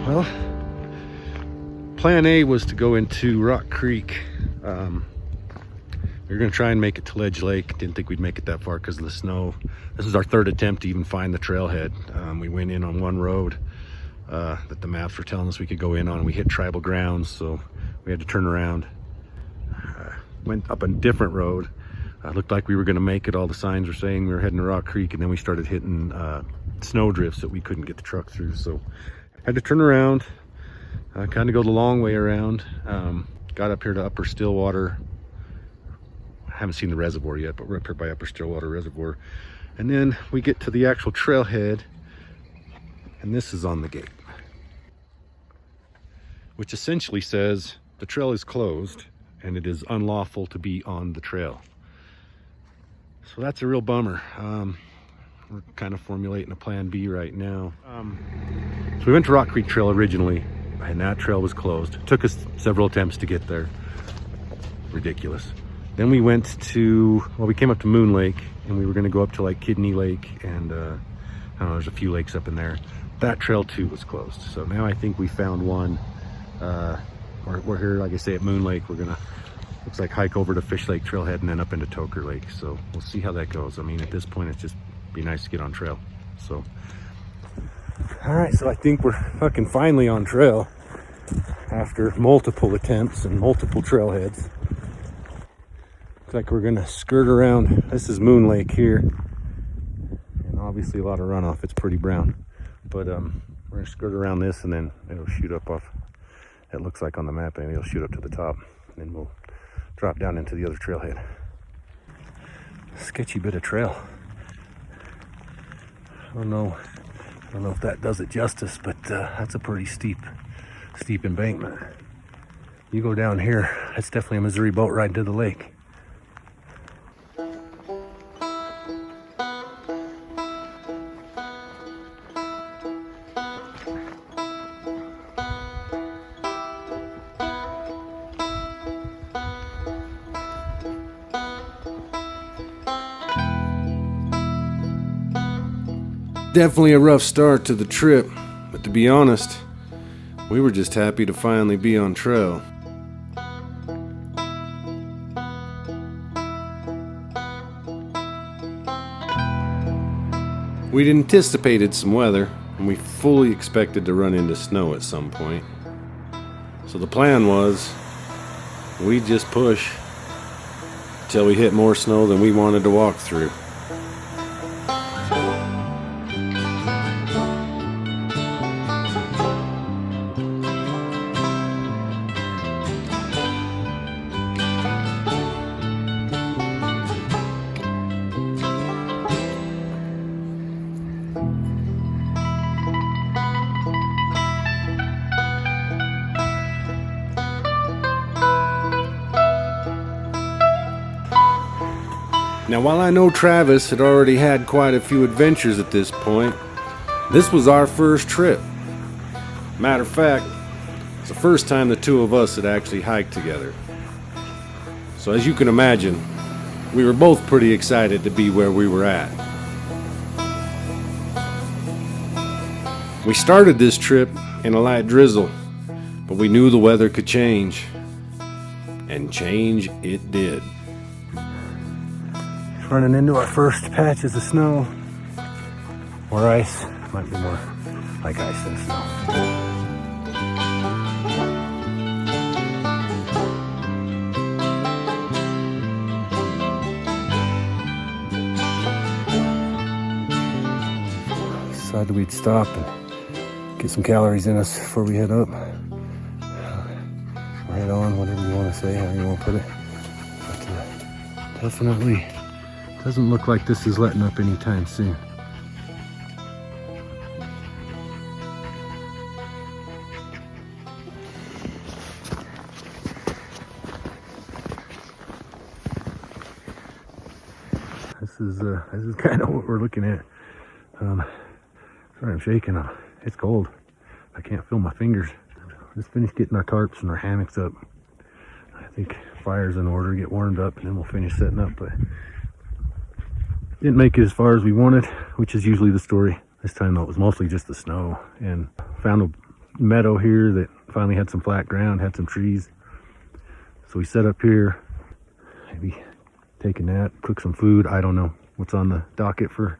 Well, plan A was to go into Rock Creek. We were going to try and make it to Ledge Lake. Didn't think we'd make it that far because of the snow. This was our third attempt to even find the trailhead. We went in on one road that the maps were telling us we could go in on. We hit tribal grounds, so we had to turn around. Went up a different road. Looked like we were going to make it. All the signs were saying we were heading to Rock Creek, and then we started hitting snow drifts that we couldn't get the truck through. So had to turn around, kind of go the long way around. Got up here to Upper Stillwater. I haven't seen the reservoir yet, but we're up here by Upper Stillwater Reservoir. And then we get to the actual trailhead, and this is on the gate, which essentially says the trail is closed and it is unlawful to be on the trail. So that's a real bummer. We're kind of formulating a plan B right now. So we went to Rock Creek Trail originally, and that trail was closed. It took us several attempts to get there. Ridiculous. Then we went to, well, we came up to Moon Lake, and we were going to go up to like Kidney Lake, and I don't know, there's a few lakes up in there. That trail too was closed. So now I think we found one. We're here, like I say, at Moon Lake. We're gonna, looks like, hike over to Fish Lake Trailhead and then up into Toquer Lake. So we'll see how that goes. I mean, at this point, it's just be nice to get on trail. So, all right, so I think we're fucking finally on trail after multiple attempts and multiple trailheads. Looks like we're gonna skirt around. This is Moon Lake here, and obviously a lot of runoff. It's pretty brown, but we're gonna skirt around this, and then it'll shoot up off. It looks like on the map, and it'll shoot up to the top, and then we'll drop down into the other trailhead. Sketchy bit of trail. I don't know if that does it justice, but that's a pretty steep embankment. You go down here, that's definitely a Missouri boat ride to the lake. Definitely a rough start to the trip, but to be honest, we were just happy to finally be on trail. We'd anticipated some weather, and we fully expected to run into snow at some point. So the plan was, we'd just push till we hit more snow than we wanted to walk through. Now, while I know Travis had already had quite a few adventures at this point, this was our first trip. Matter of fact, it's the first time the two of us had actually hiked together. So as you can imagine, we were both pretty excited to be where we were at. We started this trip in a light drizzle, but we knew the weather could change. And change it did. Running into our first patches of snow, or ice. Might be more like ice than snow. Decided we'd stop and get some calories in us before we head up. Right on, whatever you want to say, how you want to put it. But definitely doesn't look like this is letting up anytime soon. This is kind of what we're looking at. Sorry, I'm shaking. It's cold. I can't feel my fingers. Just finished getting our tarps and our hammocks up. I think fire's in order, get warmed up, and then we'll finish setting up. But didn't make it as far as we wanted, which is usually the story. This time though, it was mostly just the snow, and found meadow here that finally had some flat ground, had some trees. So we set up here, maybe take a nap, cook some food. I don't know what's on the docket for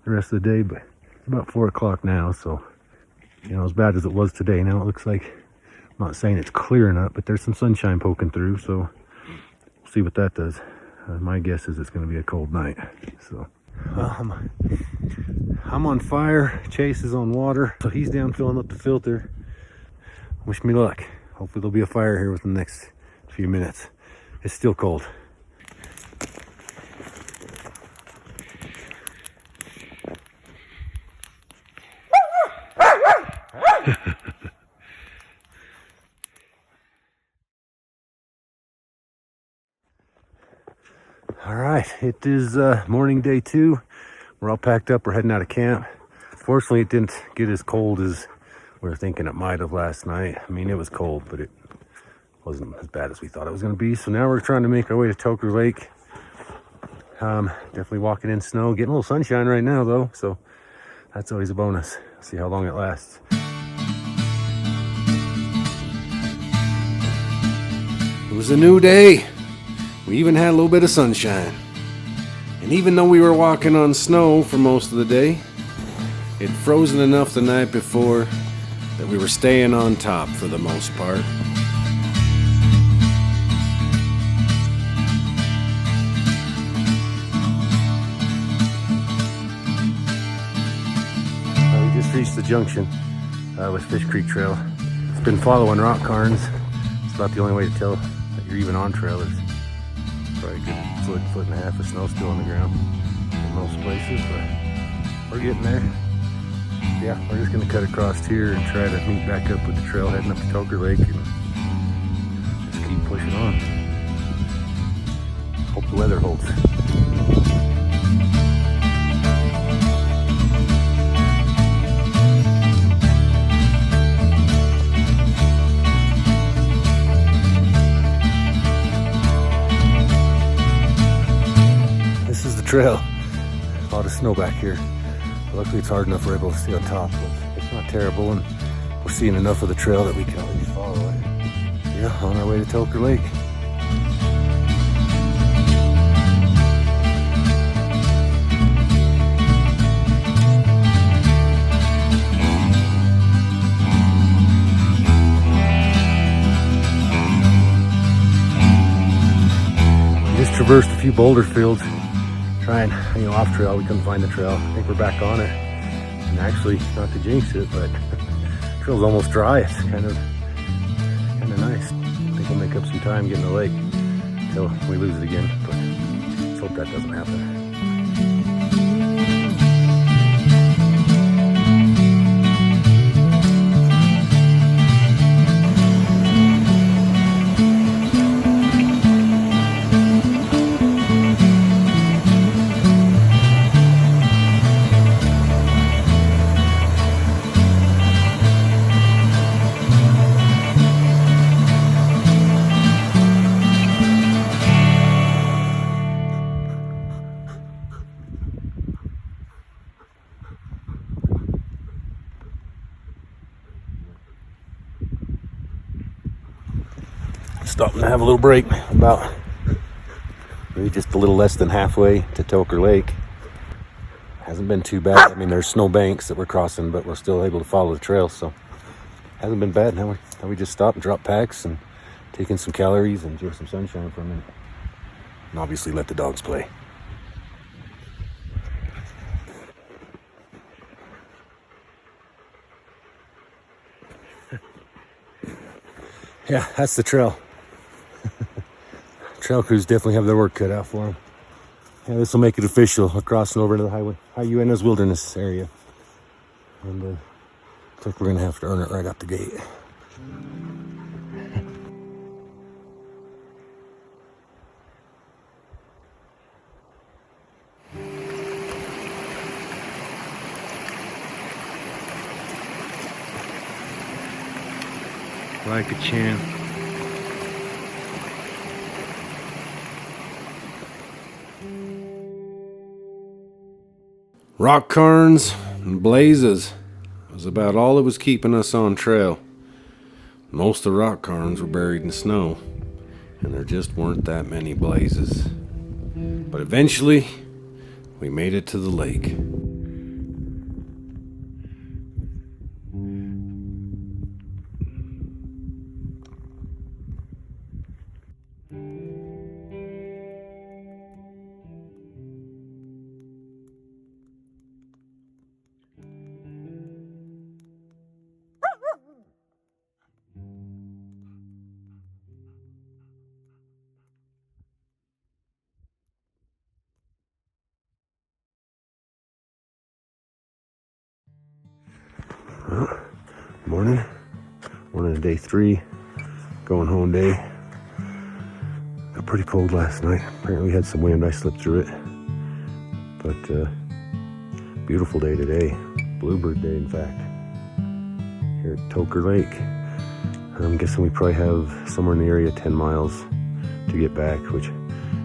the rest of the day, but it's about 4 o'clock now. So, you know, as bad as it was today, now it looks like, I'm not saying it's clearing up, but there's some sunshine poking through. So we'll see what that does. My guess is it's going to be a cold night. So I'm on fire. Chase is on water. So he's down filling up the filter. Wish me luck. Hopefully there'll be a fire here within the next few minutes. It's still cold. All right, it is morning day 2. We're all packed up. We're heading out of camp. Fortunately, it didn't get as cold as we were thinking it might have last night. I mean, it was cold, but it wasn't as bad as we thought it was going to be. So now we're trying to make our way to Toquer Lake. Definitely walking in snow. Getting a little sunshine right now, though, so that's always a bonus. See how long it lasts. It was a new day. We even had a little bit of sunshine. And even though we were walking on snow for most of the day, it frozen enough the night before that we were staying on top for the most part. We just reached the junction with Fish Creek Trail. It's been following rock cairns. It's about the only way to tell that you're even on trail. There's probably a good foot and a half of snow still on the ground in most places, but we're getting there. Yeah, we're just gonna cut across here and try to meet back up with the trail heading up to Toquer Lake and just keep pushing on. Hope the weather holds. This is the trail. A lot of snow back here. Luckily it's hard enough we're able to see on top, but it's not terrible, and we're seeing enough of the trail that we can at least follow it. Yeah, on our way to Toquer Lake. We just traversed a few boulder fields. Trying, off trail, we couldn't find the trail. I think we're back on it. And actually, not to jinx it, but the trail's almost dry. It's kind of nice. I think we'll make up some time getting to the lake until we lose it again. But let's hope that doesn't happen. Stopping to have a little break, about maybe just a little less than halfway to Toquer Lake. Hasn't been too bad. I mean, there's snow banks that we're crossing, but we're still able to follow the trail, so hasn't been bad. Now we just stop and drop packs and take in some calories and enjoy some sunshine for a minute. And obviously let the dogs play. Yeah, that's the trail. Trail crews definitely have their work cut out for them. Yeah, this will make it official. We're crossing over to the Uintas Wilderness area. And looks like we're going to have to earn it right out the gate. Like a champ. Rock cairns and blazes. was about all that was keeping us on trail. Most of the rock cairns were buried in snow, and there just weren't that many blazes. But eventually, we made it to the lake. Well, morning of day 3, going home day. Got pretty cold last night. Apparently we had some wind, I slipped through it. But beautiful day today, bluebird day in fact, here at Toquer Lake. I'm guessing we probably have somewhere in the area 10 miles to get back, which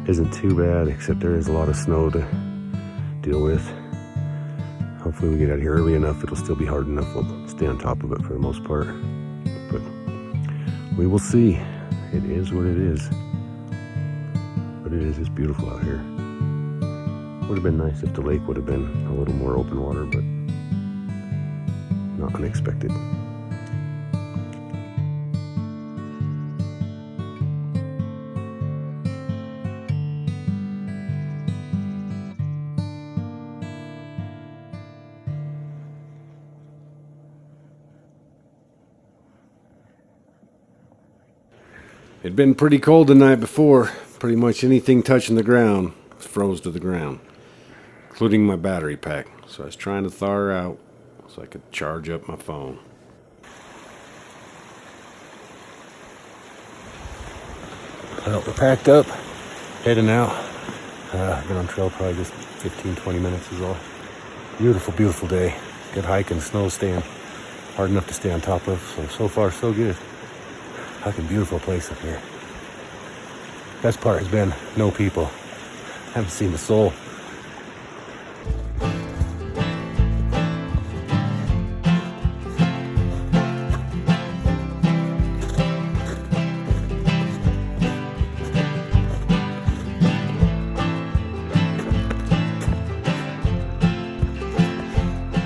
isn't too bad, except there is a lot of snow to deal with. Hopefully we get out of here early enough, it'll still be hard enough. We'll stay on top of it for the most part. But we will see. It is what it is. But it is just beautiful out here. Would have been nice if the lake would have been a little more open water, but not unexpected. It'd been pretty cold the night before. Pretty much anything touching the ground was froze to the ground, including my battery pack. So I was trying to thaw her out so I could charge up my phone. Well, we're packed up, heading out. Been on trail probably just 15-20 minutes is all. Beautiful, beautiful day. Good hiking, snow staying hard enough to stay on top of. So far so good. Fucking beautiful place up here. Best part has been no people. Haven't seen a soul.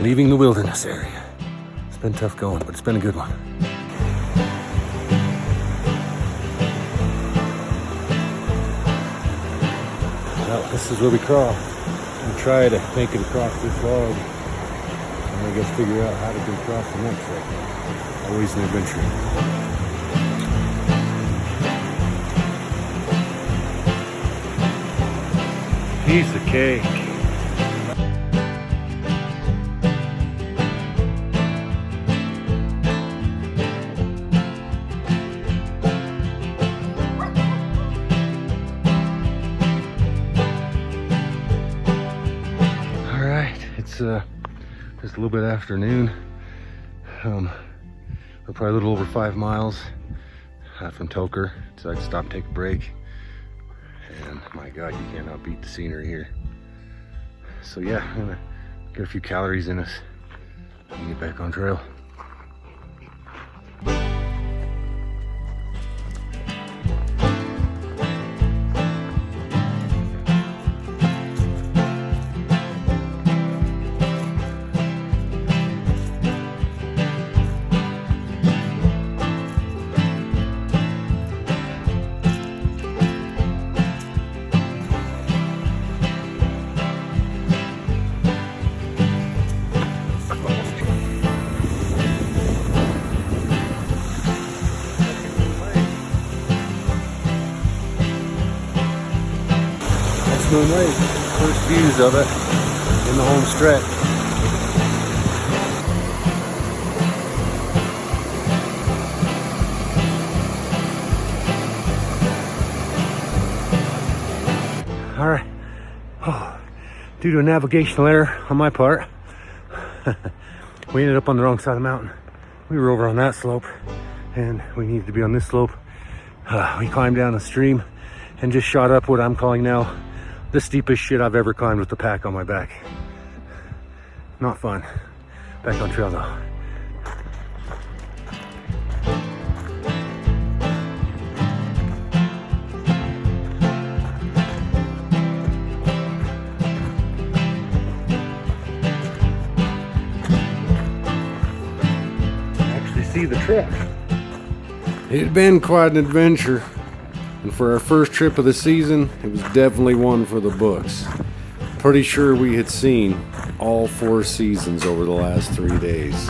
Leaving the wilderness area. It's been tough going, but it's been a good one. Well, this is where we cross. We try to make it across this log, and I guess figure out how to get across the next one. Always an adventure. Piece of cake. It's just a little bit after noon. We're probably a little over 5 miles from Toquer. Decided to stop and take a break. And my God, you cannot beat the scenery here. So yeah, I'm gonna get a few calories in us and get back on trail. Moon Lake, first views of it in the home stretch. All right. Oh, due to a navigational error on my part, we ended up on the wrong side of the mountain. We were over on that slope, and we needed to be on this slope. We climbed down a stream and just shot up what I'm calling now the steepest shit I've ever climbed with the pack on my back. Not fun. Back on trail though. see the truck. It had been quite an adventure, and for our first trip of the season, it was definitely one for the books. Pretty sure we had seen all 4 seasons over the last 3 days.